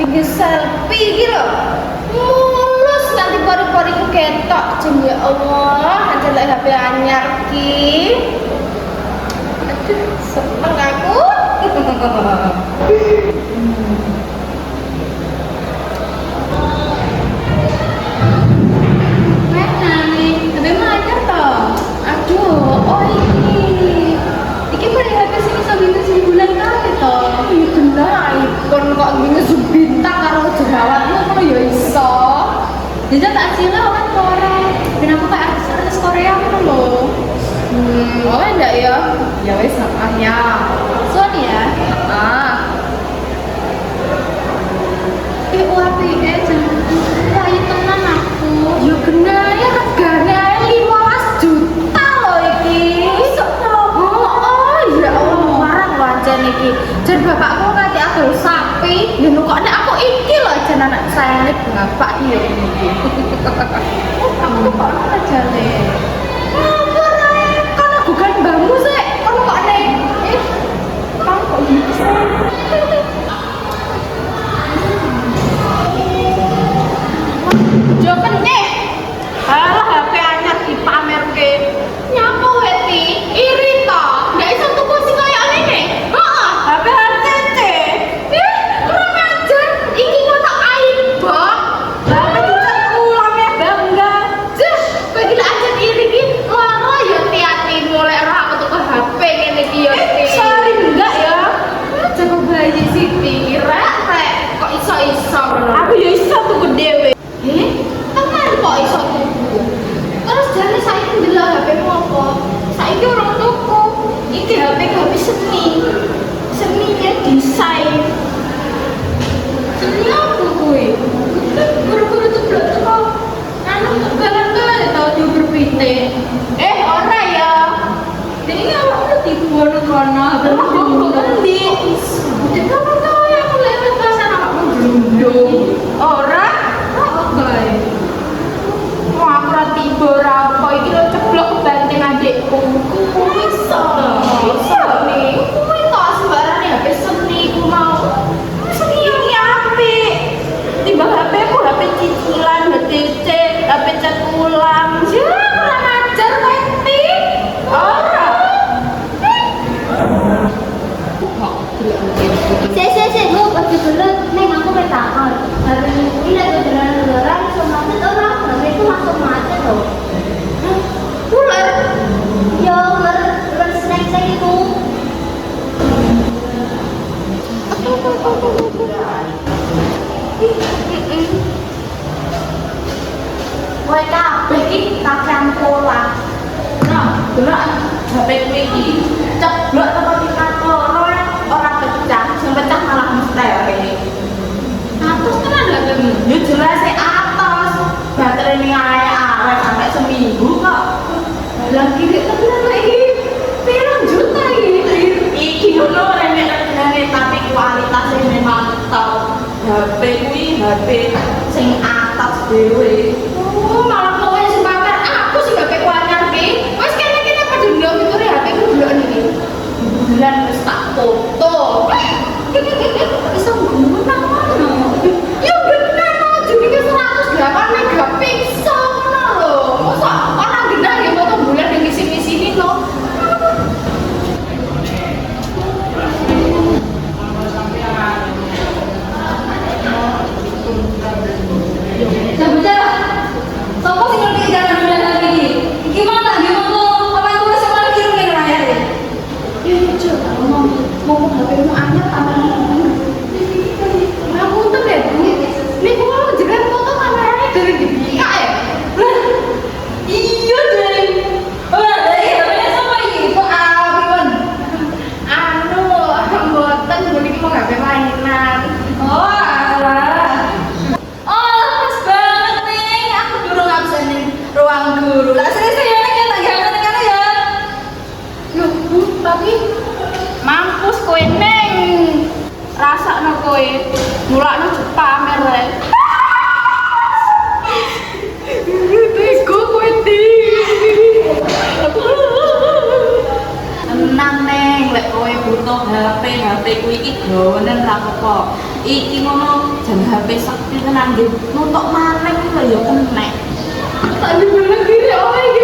tinggi selfie iki lho. Mulus nanti pori-poriku ketok jen ya Allah, aja lek HP anyar ki. Aduh, seneng aku. Mana nih? Tapi mana toh? Aduh, oh Iki paling HP sini sambil sebulan kali toh. iya bener iPhone kok ngezoom bintang karo jerawatmu ngono ya iso. Jadi tak sila kan Korea. Dan aku kayak artis Korea gitu loh. Oh enggak ya? Ya wis ya. Soalnya ya. Ah, UAPE jangan kayak teman aku. yo bener ya regane ae 15 juta loh iki. Oh, ya Allah, marah wajan iki. Jan bapakku ngati adol sapi, ya nukokne aku iki loh jan anak sayane bapak iki ya iki. Aku kok ora jale. Apa rae? Kan aku kan mbahmu sik, kon nukokne. Kamu kok gitu sih? Jo kenyeh. Alah HP anyar dipamerke. Nyapa weti? Iri to. Nggak iso tuku sing kaya ngene. Heeh, HP HTC. Kurang ajar. Iki kotak iPhone. Lah kejutan ulang ya bangga. Jus, kowe iki lek ajar iri iki loro ya hati-hati mulai ora aku tuku HP ngene iki ya. Sorry enggak ya. Jago bayi Siti, rek. Kok iso-iso. Aku ya iso tuku dhewe. Teman kok iso tuku. Terus jane saiki ndelok HP-mu apa? Saiki orang tuku. Iki HP seni. Seninya desain. Seni apa kuwi? Guru-guru ceblok teko. Anu barang-barang tau diuber pite. Ora ya. Jadi awakmu dibuat kono ngendi? Jadi kamu tahu ya aku lewat pasar awakmu blundung. Ora? Bae. Mau aku ora tiba ora apa iki lho ceblok banting adikku. Kuwi iso. Iso nih. Kuwi tok sembarane HP seni ku mau. Seni iki apik. Timbang HP-ku HP cicilan, HTC, HP cat ulang. Ya kurang ajar kowe iki. Ora. Saya gue pasti dulu nih aku bertakon. Hari ini ada beneran langsung macet orang, tapi itu masuk macet loh. Ular. Ya ular snack saya itu. Kowe kabeh iki kakek pola. Nah, delok HP kuwi iki ceblok tekan tingkat loro ora pecah, sing pecah malah mustahil ini. Atus tenan lho kamu. Yo jelas e atos. Baterai ini awet sampai seminggu kok. Lah kiri tenan iki. Pirang juta iki? Iki ngono rene tapi kualitasnya memang top. HP kuwi HP sing atas dhewe. Oh, malah kowe sing pamer aku sing HP ku anyar ki. Wis kene-kene padha ndelok fiture HP ku ndelok niki. Bulan wis tak foto. Bisa ngomong nang mana? Ya bener no, jenenge 108 megapiksel ngono lho. Mosok orang genah ya foto bulan yang ngisi-ngisini lho. Sebentar, sopo sih ngerti jalan bulan lagi? Gimana? Gimana? Apa yang gue sekolah kirim nih raya deh? Ya coba ngomong HP-mu anyar tambah ngomong. Aku tuh deh, nih kok mau jelas foto kameranya dari dia ya? Iya deh. Oh, dari HP-nya sama ini. Kok Aron? Anu, mboten mriki mau HP mainan. Oh, alah. Oh, pas banget nih. Aku dulu ngabsen nih ruang guru. Lah sering-sering ya kita jangan ya. Loh, Bu, tapi mampus kowe neng. Rasakno kowe mulakno pamer rek. Teko kowe di. Tenang neng, lek kowe butuh HP kuwi iki gawanen ra apa-apa. iki ngono jan HP sakti tenan nggih nutuk maling lho ya kena. Tak bener gini oh iki